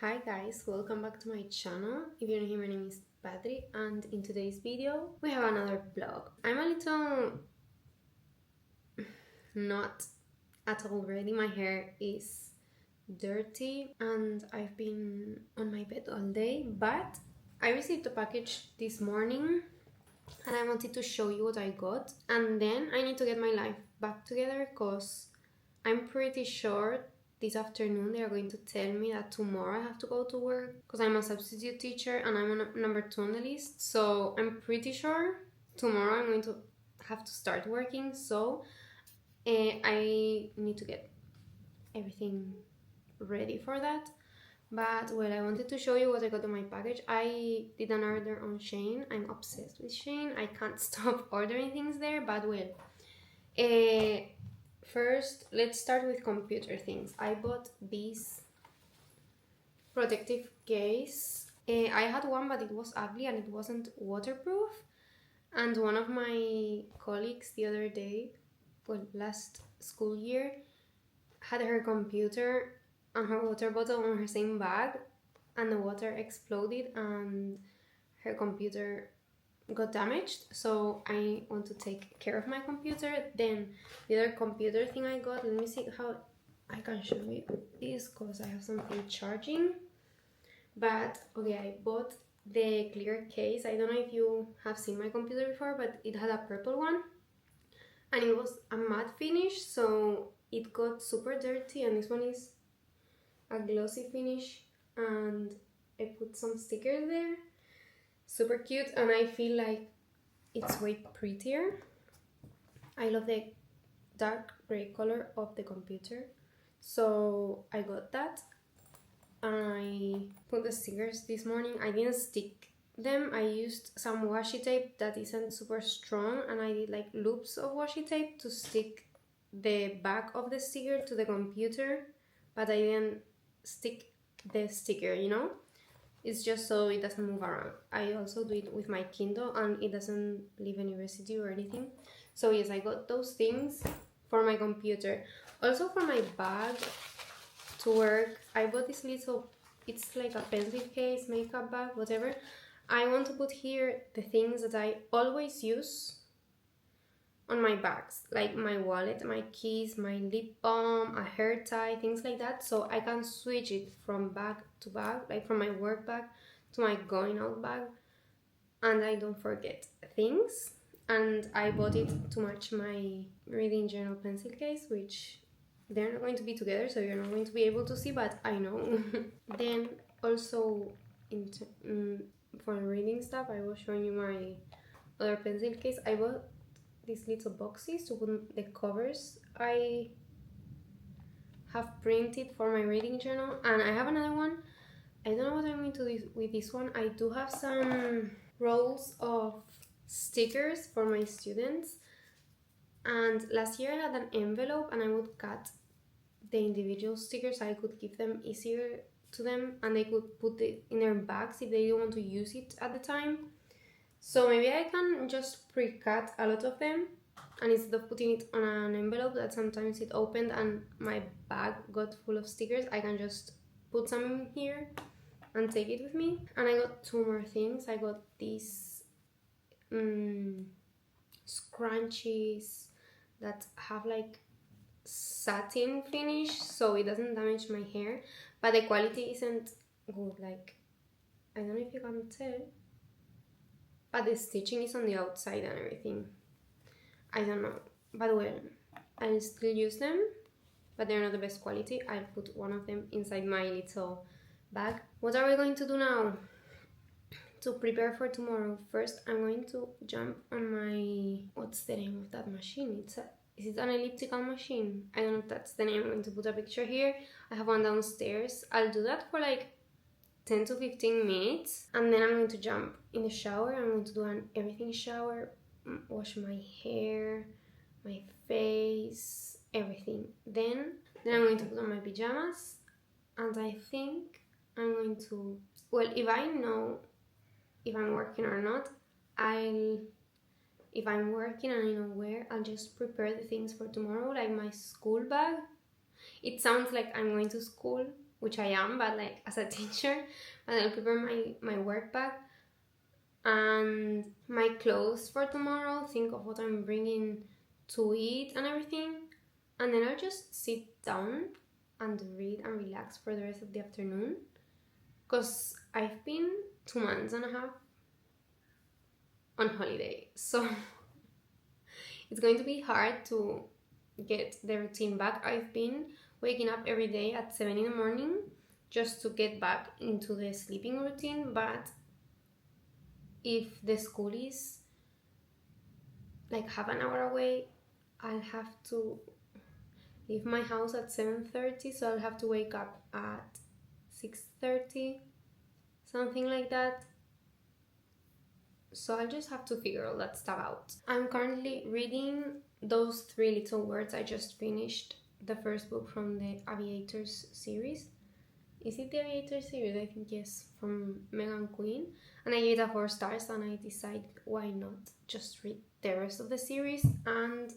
Hi guys, welcome back to my channel. If you're new here, my name is Patri and in today's video we have another vlog. I'm a little not at all ready. My hair is dirty and I've been on my bed all day, but I received a package this morning and I wanted to show you what I got, and then I need to get my life back together because I'm pretty sure this afternoon they are going to tell me that tomorrow I have to go to work because I'm a substitute teacher and I'm on number 2 on the list. So I'm pretty sure tomorrow I'm going to have to start working. So I need to get everything ready for that. But well, I wanted to show you what I got in my package. I did an order on Shein. I'm obsessed with Shein. I can't stop ordering things there. But well, first let's start with computer things. I bought this protective case. I had one, but it was ugly and it wasn't waterproof. And one of my colleagues the other day, well, last school year, had her computer and her water bottle on her same bag, and the water exploded and her computer got damaged. So I want to take care of my computer. Then the other computer thing I got, let me see how I can show you this because I have something charging. But okay, I bought the clear case. I don't know if you have seen my computer before, but it had a purple one and it was a matte finish, so it got super dirty, and this one is a glossy finish and I put some stickers there. Super cute, and I feel like it's way prettier. I love the dark gray color of the computer, so I got that. I put the stickers this morning. I didn't stick them. I used some washi tape that isn't super strong, and I did like loops of washi tape to stick the back of the sticker to the computer, but I didn't stick the sticker, you know? It's just so it doesn't move around. I also do it with my Kindle and it doesn't leave any residue or anything. So yes, I got those things for my computer. Also for my bag to work, I bought this little, it's like a pencil case, makeup bag, whatever. I want to put here the things that I always use on my bags, like my wallet, my keys, my lip balm, a hair tie, things like that, so I can switch it from bag to bag, like from my work bag to my going out bag, and I don't forget things. And I bought it to match my reading journal pencil case, which they're not going to be together, so you're not going to be able to see, but I know. Then also for reading stuff, I was showing you my other pencil case. I bought these little boxes to put the covers I have printed for my reading journal, and I have another one. I don't know what I'm going to do with this one. I do have some rolls of stickers for my students, and last year I had an envelope and I would cut the individual stickers so I could give them easier to them and they could put it in their bags if they don't want to use it at the time. So maybe I can just pre-cut a lot of them, and instead of putting it on an envelope that sometimes it opened and my bag got full of stickers, I can just put some in here and take it with me. And I got two more things. I got these scrunchies that have like satin finish so it doesn't damage my hair, but the quality isn't good. Like, I don't know if you can tell, but the stitching is on the outside and everything. I don't know, but well, I'll still use them, but they're not the best quality. I'll put one of them inside my little bag. What are we going to do now to prepare for tomorrow? First, I'm going to jump on my, what's the name of that machine? Is it an elliptical machine? I don't know if that's the name. I'm going to put a picture here. I have one downstairs. I'll do that for like 10 to 15 minutes, and then I'm going to jump in the shower. I'm going to do an everything shower, wash my hair, my face, everything. Then I'm going to put on my pajamas, and I think I'm going to, well, if I know if I'm working or not, if I'm working and I know where, I'll just prepare the things for tomorrow, like my school bag. It sounds like I'm going to school, which I am, but like as a teacher, and I'll prepare my work bag and my clothes for tomorrow, think of what I'm bringing to eat and everything, and then I'll just sit down and read and relax for the rest of the afternoon, because I've been 2 months and a half on holiday, so it's going to be hard to get the routine back. I've been waking up every day at 7 in the morning just to get back into the sleeping routine, but if the school is like half an hour away, I'll have to leave my house at 7:30, so I'll have to wake up at 6:30, something like that. So I'll just have to figure all that stuff out. I'm currently reading Those Three Little Words. I just finished the first book from the Aviators series. Is it the Aviators series? I think yes, from Megan Quinn. And I gave it a 4 stars, and I decided why not just read the rest of the series. And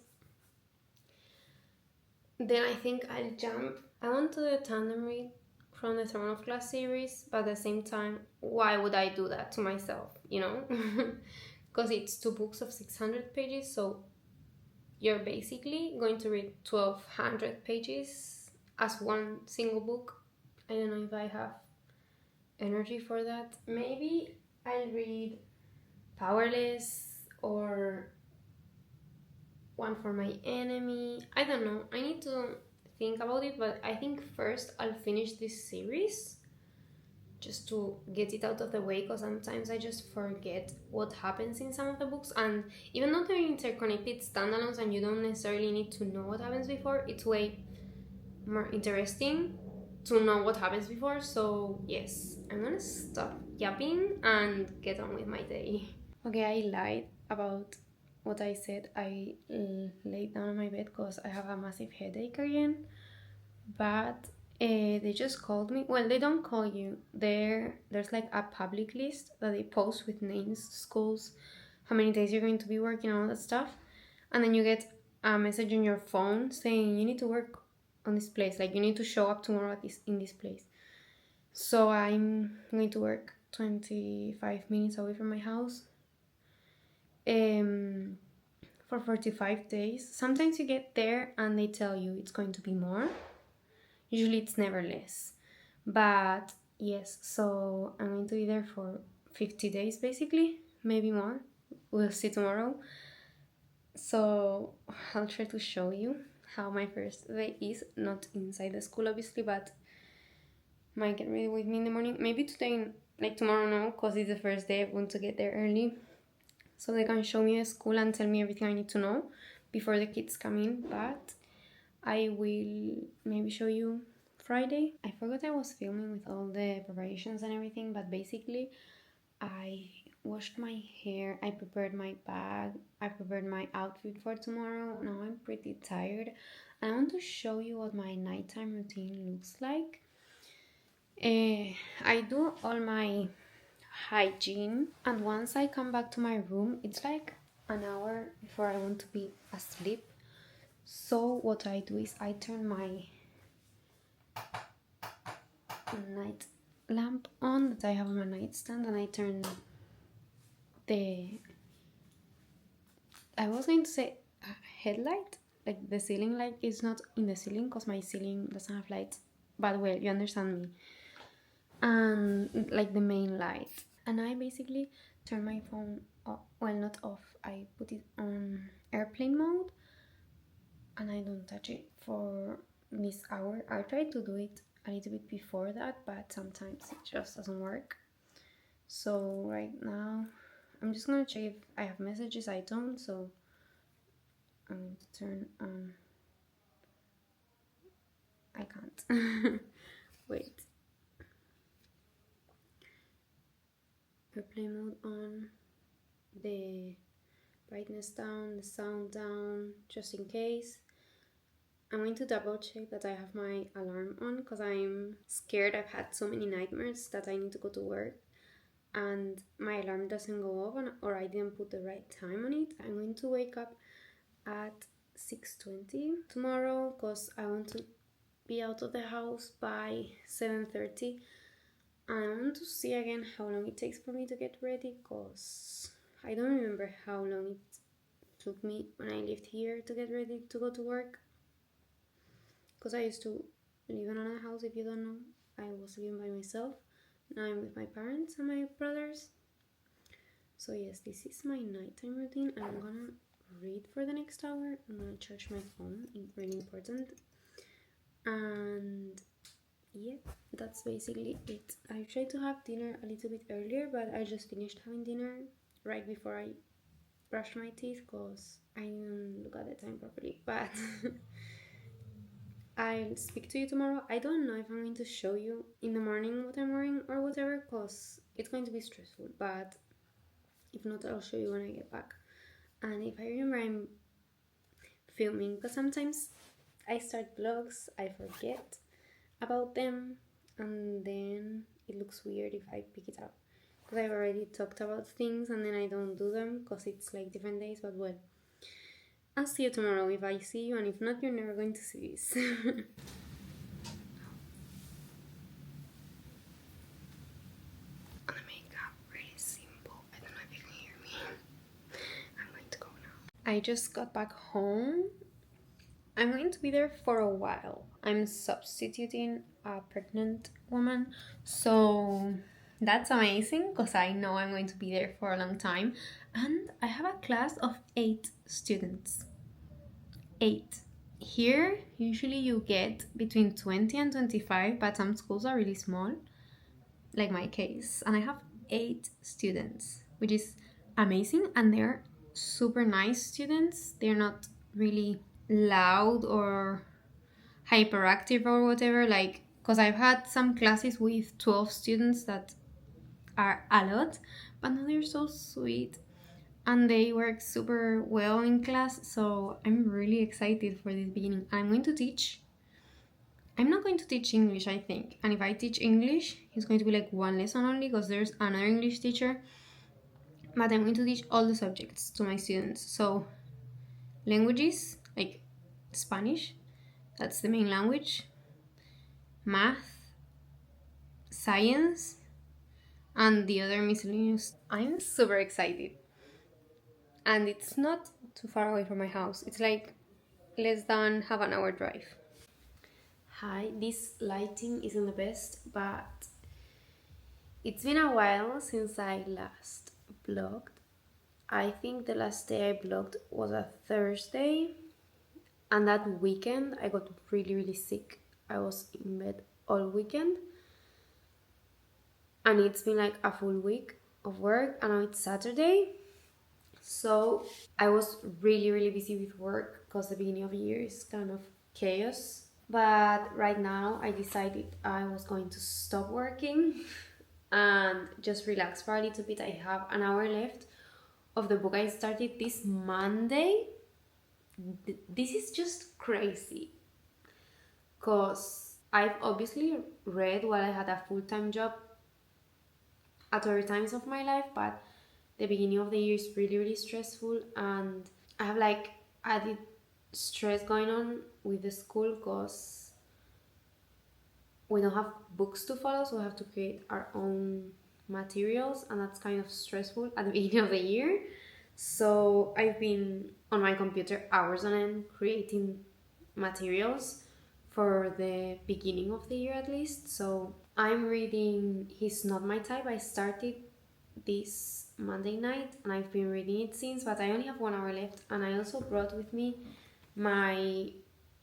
then I think I'll jump. I want to do the tandem read from the Throne of Glass series, but at the same time, why would I do that to myself, you know? Because it's 2 books of 600 pages, so you're basically going to read 1200 pages as one single book. I don't know if I have energy for that. Maybe I'll read Powerless or One for My Enemy. I don't know. I need to think about it, but I think first I'll finish this series just to get it out of the way, because sometimes I just forget what happens in some of the books, and even though they're interconnected standalones and you don't necessarily need to know what happens before, it's way more interesting to know what happens before. So yes, I'm gonna stop yapping and get on with my day. Okay, I lied about what I said. I laid down on my bed because I have a massive headache again, but they just called me. Well, they don't call you. There's like a public list that they post with names, schools, how many days you're going to be working, all that stuff, and then you get a message on your phone saying you need to work on this place, like you need to show up tomorrow at in this place. So I'm going to work 25 minutes away from my house for 45 days. Sometimes you get there and they tell you it's going to be more. Usually it's never less. But yes, so I'm going to be there for 50 days basically, maybe more. We'll see tomorrow. So I'll try to show you how my first day is, not inside the school obviously, but might get ready with me in the morning. Maybe today, like tomorrow, no, because it's the first day. I want to get there early so they can show me the school and tell me everything I need to know before the kids come in. But I will maybe show you Friday. I forgot I was filming with all the preparations and everything, but basically I washed my hair, I prepared my bag, I prepared my outfit for tomorrow. Now I'm pretty tired and I want to show you what my nighttime routine looks like. I do all my hygiene, and once I come back to my room, it's like an hour before I want to be asleep. So what I do is I turn my night lamp on that I have on my nightstand, and I turn I was going to say headlight, like the ceiling light is not in the ceiling because my ceiling doesn't have lights, but well, you understand me. And like the main light, and I basically turn my phone off. Well, not off, I put it on airplane mode and I don't touch it for this hour. I try to do it a little bit before that, but sometimes it just doesn't work. So right now I'm just gonna check if I have messages. I don't, so I'm going to turn on. I can't. Wait. Airplane mode on, the brightness down, the sound down, just in case. I'm going to double check that I have my alarm on because I'm scared. I've had so many nightmares that I need to go to work and my alarm doesn't go off or I didn't put the right time on it. I'm going to wake up at 6:20 tomorrow because I want to be out of the house by 7:30. I want to see again how long it takes for me to get ready, because I don't remember how long it took me when I lived here to get ready to go to work. Because I used to live in another house, if you don't know. I was living by myself. Now I'm with my parents and my brothers. So yes, this is my nighttime routine. I'm gonna read for the next hour. I'm gonna charge my phone, really important. And yeah, that's basically it. I tried to have dinner a little bit earlier, but I just finished having dinner right before I brushed my teeth because I didn't look at the time properly. But I'll speak to you tomorrow. I don't know if I'm going to show you in the morning what I'm wearing or whatever, because it's going to be stressful. But if not, I'll show you when I get back. And if I remember, I'm filming, because sometimes I start vlogs, I forget about them, and then it looks weird if I pick it up, because I've already talked about things and then I don't do them because it's like different days. But well, I'll see you tomorrow if I see you, and if not, you're never going to see this. And the makeup, really simple. I don't know if you can hear me. I'm going to go now. I just got back home. I'm going to be there for a while. I'm substituting a pregnant woman, so that's amazing because I know I'm going to be there for a long time. And I have a class of 8 students. 8. Here, usually you get between 20 and 25, but some schools are really small, like my case. And I have 8 students, which is amazing. And they're super nice students. They're not really loud or hyperactive or whatever, like, because I've had some classes with 12 students that are a lot, but now they're so sweet and they work super well in class. So I'm really excited for this beginning. I'm not going to teach English, I think, and if I teach English it's going to be like one lesson only because there's another English teacher, but I'm going to teach all the subjects to my students. So languages, like Spanish, that's the main language, math, science, and the other miscellaneous. I'm super excited. And it's not too far away from my house. It's like less than half an hour drive. Hi, this lighting isn't the best, but it's been a while since I last vlogged. I think the last day I vlogged was a Thursday, and that weekend I got really sick. I was in bed all weekend, and it's been like a full week of work, and now it's Saturday. So I was really busy with work because the beginning of the year is kind of chaos. But right now I decided I was going to stop working and just relax for a little bit. I have an hour left of the book I started this Monday. This is just crazy because I've obviously read while I had a full-time job at other times of my life, but the beginning of the year is really stressful, and I have like added stress going on with the school because we don't have books to follow, so we have to create our own materials, and that's kind of stressful at the beginning of the year. So I've been on my computer hours on end creating materials for the beginning of the year at least. So I'm reading He's Not My Type. I started this Monday night and I've been reading it since, but I only have 1 hour left. And I also brought with me my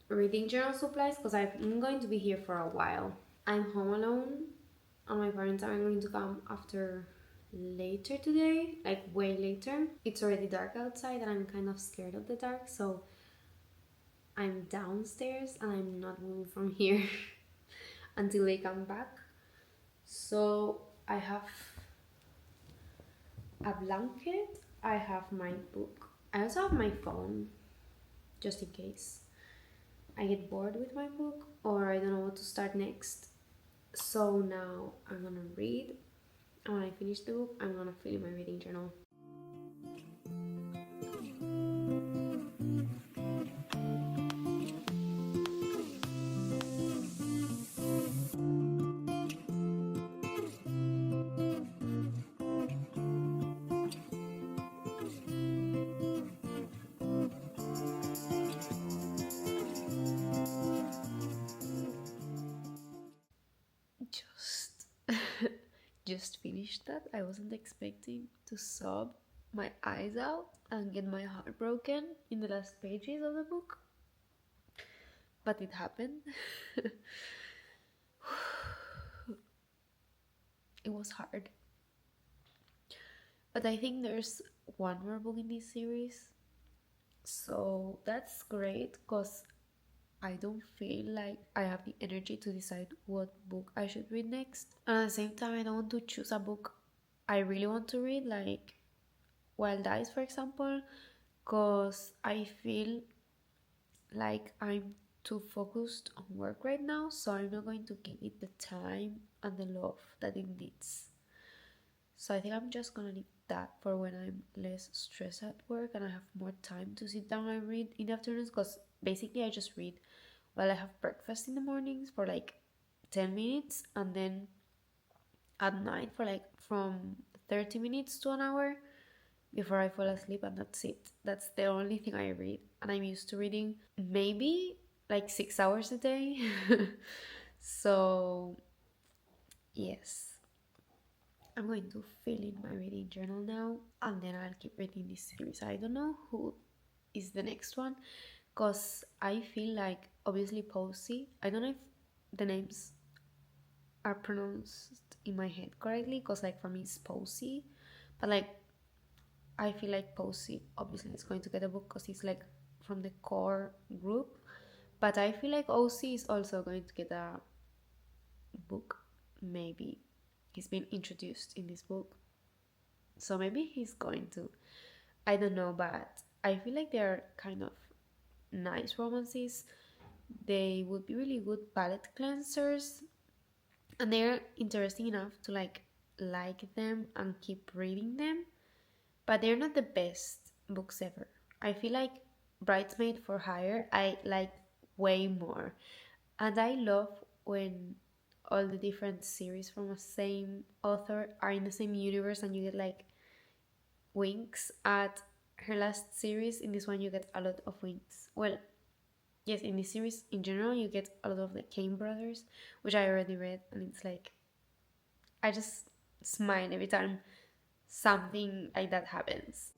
reading journal supplies because I'm going to be here for a while. I'm home alone and my parents are going to come after later today, like way later. It's already dark outside and I'm kind of scared of the dark, so I'm downstairs and I'm not moving from here until they come back. So I have a blanket, I have my book, I also have my phone just in case I get bored with my book or I don't know what to start next. So now I'm gonna read, and when I finish the book I'm gonna fill in my reading journal. Just finished that. I wasn't expecting to sob my eyes out and get my heart broken in the last pages of the book, but it happened. It was hard. But I think there's one more book in this series, so that's great because I don't feel like I have the energy to decide what book I should read next. And at the same time, I don't want to choose a book I really want to read, like Wild Eyes, for example, because I feel like I'm too focused on work right now, so I'm not going to give it the time and the love that it needs. So I think I'm just gonna leave that for when I'm less stressed at work and I have more time to sit down and read in the afternoons, because basically I just read while I have breakfast in the mornings for like 10 minutes, and then at night for like from 30 minutes to an hour before I fall asleep, and that's it. That's the only thing I read, and I'm used to reading maybe like 6 hours a day. So, yes, I'm going to fill in my reading journal now, and then I'll keep reading this series. I don't know who is the next one because I feel like obviously Posey. I don't know if the names are pronounced in my head correctly because, like, for me it's Posey, but like I feel like Posey obviously is going to get a book because he's like from the core group, but I feel like OC is also going to get a book. Maybe he's been introduced in this book, so maybe he's going to. I don't know, but I feel like they're kind of nice romances. They would be really good palette cleansers, and they're interesting enough to like them and keep reading them, but they're not the best books ever. I feel like Bridesmaid for Hire I like way more. And I love when all the different series from the same author are in the same universe and you get like winks at her last series. In this one you get a lot of winks. Well, yes, in this series in general you get a lot of the Kane brothers, which I already read, and it's like I just smile every time something like that happens.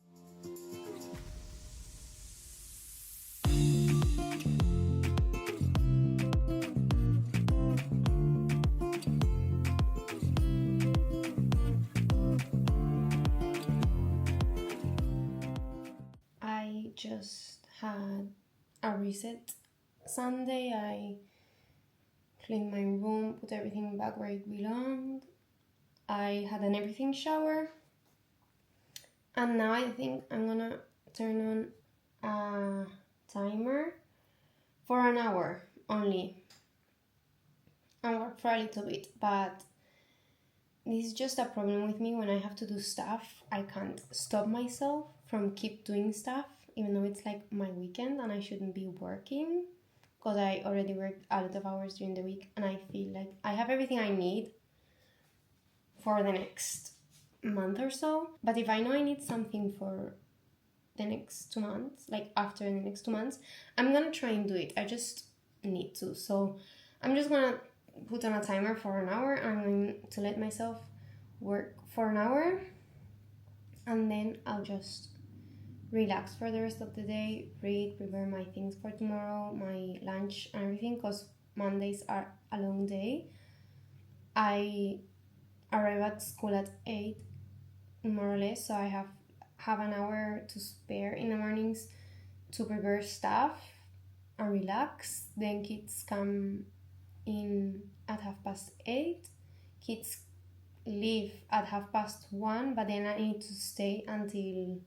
I just had a reset Sunday. I cleaned my room, put everything back where it belonged. I had an everything shower, and now I think I'm gonna turn on a timer for an hour only and work for a little bit. But this is just a problem with me when I have to do stuff. I can't stop myself from keep doing stuff, even though it's like my weekend and I shouldn't be working because I already worked a lot of hours during the week and I feel like I have everything I need for the next month or so. But if I know I need something for the next 2 months, like after the next 2 months, I'm gonna try and do it. I just need to. So I'm just gonna put on a timer for an hour. I'm going to let myself work for an hour and then I'll just relax for the rest of the day, read, prepare my things for tomorrow, my lunch and everything, because Mondays are a long day. I arrive at school at 8 more or less, so I have an hour to spare in the mornings to prepare stuff and relax. Then kids come in at 8:30. Kids leave at 1:30, but then I need to stay until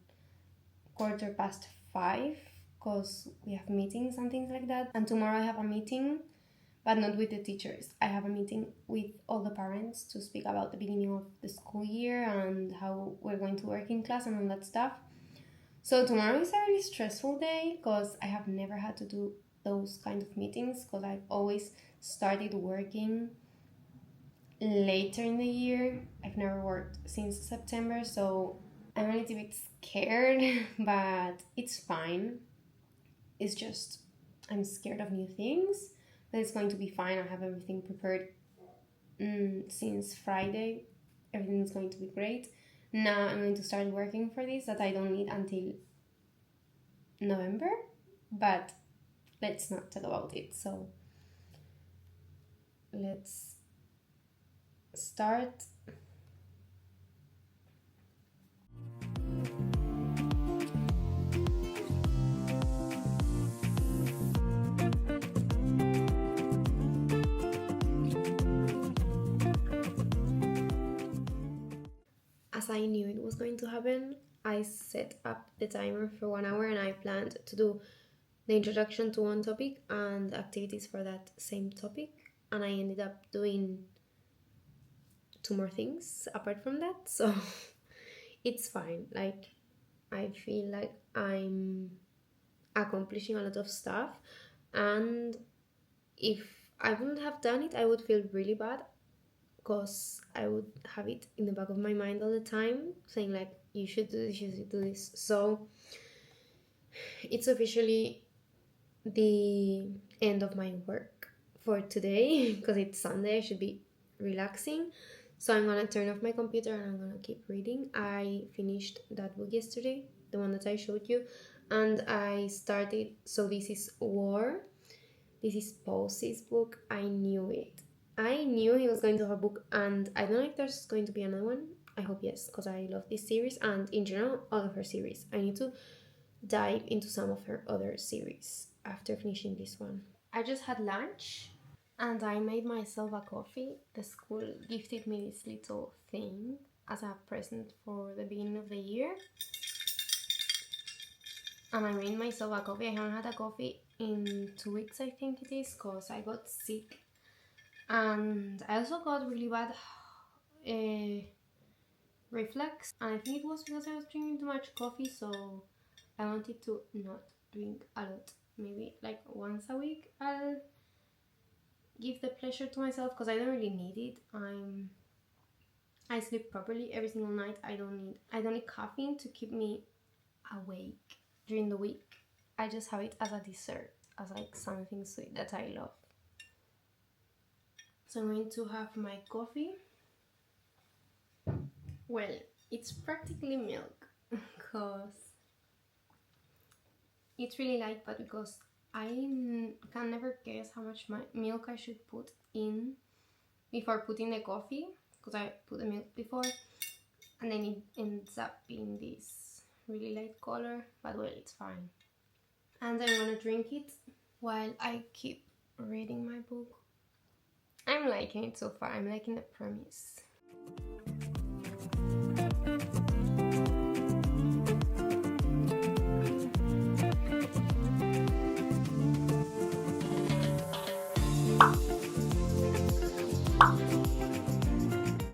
5:15 because we have meetings and things like that. And tomorrow I have a meeting, but not with the teachers. I have a meeting with all the parents to speak about the beginning of the school year and how we're going to work in class and all that stuff. So tomorrow is a really stressful day because I have never had to do those kind of meetings because I've always started working later in the year. I've never worked since September, so I'm a little bit scared, but it's fine. It's just I'm scared of new things, but it's going to be fine. I have everything prepared since Friday everything's going to be great. Now I'm going to start working for this that I don't need until November, but let's not talk about it. So let's start. As I knew it was going to happen, I set up the timer for 1 hour and I planned to do the introduction to one topic and activities for that same topic. And I ended up doing 2 more things apart from that. So it's fine. Like, I feel like I'm accomplishing a lot of stuff. And if I wouldn't have done it, I would feel really bad because I would have it in the back of my mind all the time, saying like, you should do this, you should do this. So it's officially the end of my work for today because it's Sunday. I should be relaxing. So I'm gonna turn off my computer and I'm gonna keep reading. I finished that book yesterday, the one that I showed you, and I started. So this is War. This is Posey's book. I knew it. I knew he was going to have a book, and I don't know if there's going to be another one. I hope yes, because I love this series and in general all of her series. I need to dive into some of her other series after finishing this one. I just had lunch and I made myself a coffee. The school gifted me this little thing as a present for the beginning of the year. And I made myself a coffee. I haven't had a coffee in 2 weeks, I think it is, because I got sick. And I also got really bad reflux. And I think it was because I was drinking too much coffee, so I wanted to not drink a lot. Maybe like once a week I'll give the pleasure to myself because I don't really need it. I sleep properly every single night. I don't need caffeine to keep me awake during the week. I just have it as a dessert, as like something sweet that I love. So I'm going to have my coffee. Well, it's practically milk because it's really light, but because I can never guess how much milk I should put in before putting the coffee, because I put the milk before and then it ends up being this really light color, but well, it's fine. And I'm gonna drink it while I keep reading my book. I'm liking it so far. I'm liking the premise.